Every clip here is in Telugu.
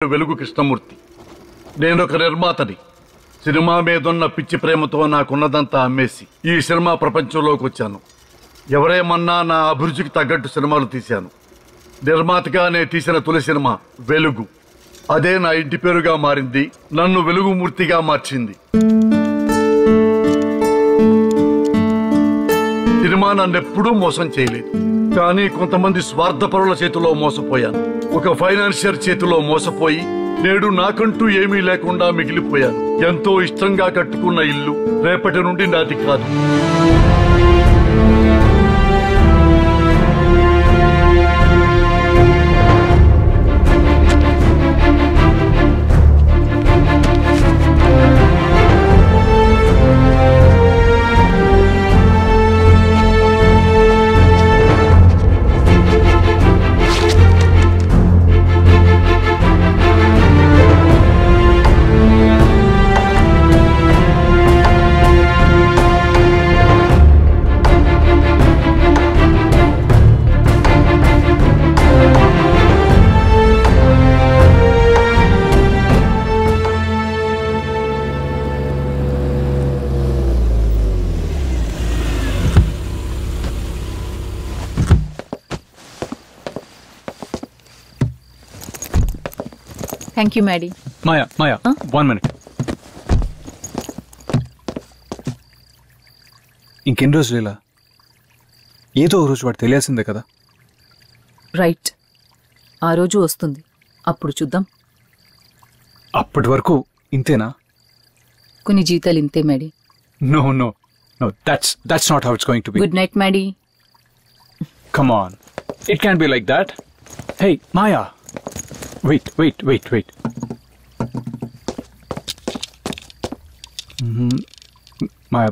వెలుగు కృష్ణమూర్తి. నేనొక నిర్మాతని. సినిమా మీదున్న పిచ్చి ప్రేమతో నాకున్నదంతా అమ్మేసి ఈ సినిమా ప్రపంచంలోకి వచ్చాను. ఎవరేమన్నా నా అభిరుచికి తగ్గట్టు సినిమాలు తీశాను. నిర్మాతగా నేను తీసిన తొలి సినిమా వెలుగు. అదే నా ఇంటి పేరుగా మారింది, నన్ను వెలుగుమూర్తిగా మార్చింది. సినిమా నన్నెప్పుడూ మోసం చేయలేదు, కానీ కొంతమంది స్వార్థపరుల చేతిలో మోసపోయాను. ఒక ఫైనాన్షియర్ చేతిలో మోసపోయి నేడు నాకంటూ ఏమీ లేకుండా మిగిలిపోయాను. ఎంతో ఇష్టంగా కట్టుకున్న ఇల్లు రేపటి నుండి నాది కాదు. Thank you, Maddie. Maya, 1 minute. ఇంకెన్ని రోజులు ఇలా? ఏదో ఒక రోజు వాడు తెలియాల్సిందే కదా. రైట్, ఆ రోజు వస్తుంది, అప్పుడు చూద్దాం. అప్పటి వరకు ఇంతేనా? కొన్ని జీతాలు ఇంతే Maddie. No, that's not how it's going to be. Good night, Maddie. Come on, it can't be like that. Hey, Maya. Wait. Maya.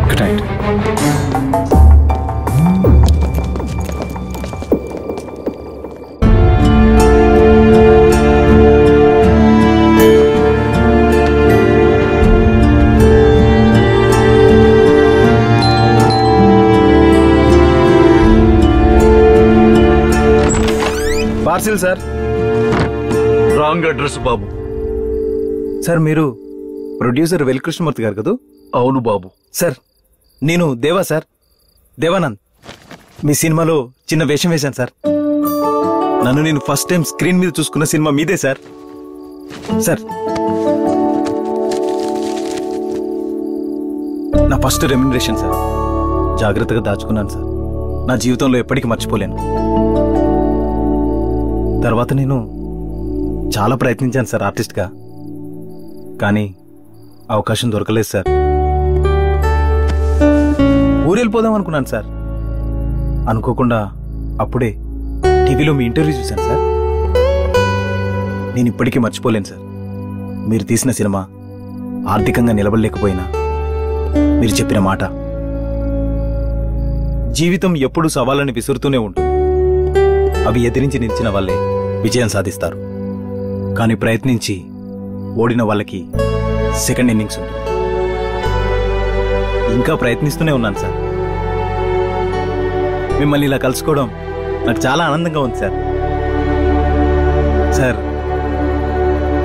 Good night. Parcel sir. Wrong address బాబు. సార్ మీరు ప్రొడ్యూసర్ వెల్కృష్ణమూర్తి గారు కదా? అవును బాబు. సార్ నేను దేవా సార్, దేవానంద్. మీ సినిమాలో చిన్న వేషం వేశాను సార్. నన్ను నేను ఫస్ట్ టైం స్క్రీన్ మీద చూసుకున్న సినిమా మీదే సార్. సార్ నా ఫస్ట్ రెమ్యునరేషన్ సార్. జాగ్రత్తగా దాచుకున్నాను సార్. నా జీవితంలో ఎప్పటికీ మర్చిపోలేను. తర్వాత నేను చాలా ప్రయత్నించాను సార్ ఆర్టిస్ట్గా, కానీ అవకాశం దొరకలేదు సార్. ఊరెళ్ళిపోదాం అనుకున్నాను సార్. అనుకోకుండా అప్పుడే టీవీలో మీ ఇంటర్వ్యూ చూశాను సార్. నేను ఇప్పటికీ మర్చిపోలేను సార్. మీరు తీసిన సినిమా ఆర్థికంగా నిలబడలేకపోయినా మీరు చెప్పిన మాట, జీవితం ఎప్పుడూ సవాళ్ళని విసురుతూనే ఉంటుంది. అవి ఎదిరించి నిలిచిన వాళ్ళే విజయం సాధిస్తారు. కానీ ప్రయత్నించి ఓడిన వాళ్ళకి సెకండ్ ఇన్నింగ్స్ ఉంటుంది. ఇంకా ప్రయత్నిస్తూనే ఉన్నాను సార్. మిమ్మల్ని ఇలా కలుసుకోవడం నాకు చాలా ఆనందంగా ఉంది సార్. సార్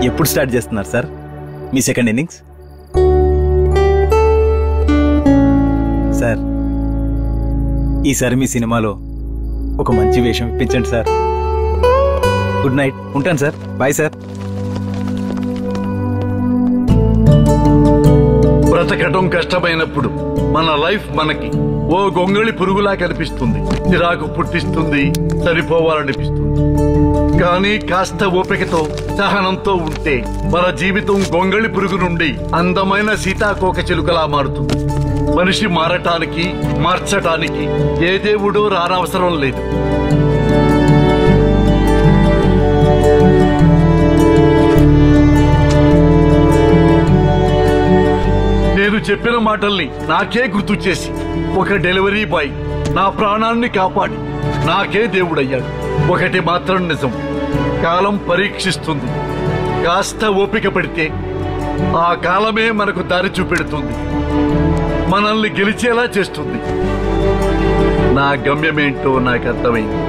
ఎప్పుడు స్టార్ట్ చేస్తున్నారు సార్ మీ సెకండ్ ఇన్నింగ్స్? సార్ ఈసారి మీ సినిమాలో ఒక మంచి వేషం ఇప్పించండి సార్. గుడ్ నైట్, ఉంటాను సార్. Bye sir. బ్రతకడం కష్టమైనప్పుడు మన లైఫ్ మనకి ఓ గొంగళి పురుగులా కనిపిస్తుంది. చిరాకు పుట్టిస్తుంది, సరిపోవాలనిపిస్తుంది. కానీ కాస్త ఓపికతో సహనంతో ఉంటే మన జీవితం గొంగళి పురుగు నుండి అందమైన సీతాకోక చిలుకలా మారుతుంది. మనిషి మారటానికి మార్చటానికి ఏ దేవుడో రానవసరం లేదు. నేను చెప్పిన మాటల్ని నాకే గుర్తు చేసి ఒక డెలివరీ బాయ్ నా ప్రాణాన్ని కాపాడి నాకే దేవుడయ్యాడు. ఒకటి మాత్రం నిజం, కాలం పరీక్షిస్తుంది. కాస్త ఓపిక పడితే ఆ కాలమే మనకు దారి చూపెడుతుంది, మనల్ని గెలిచేలా చేస్తుంది. నా గమ్యమేంటో నాకు అర్థమైంది.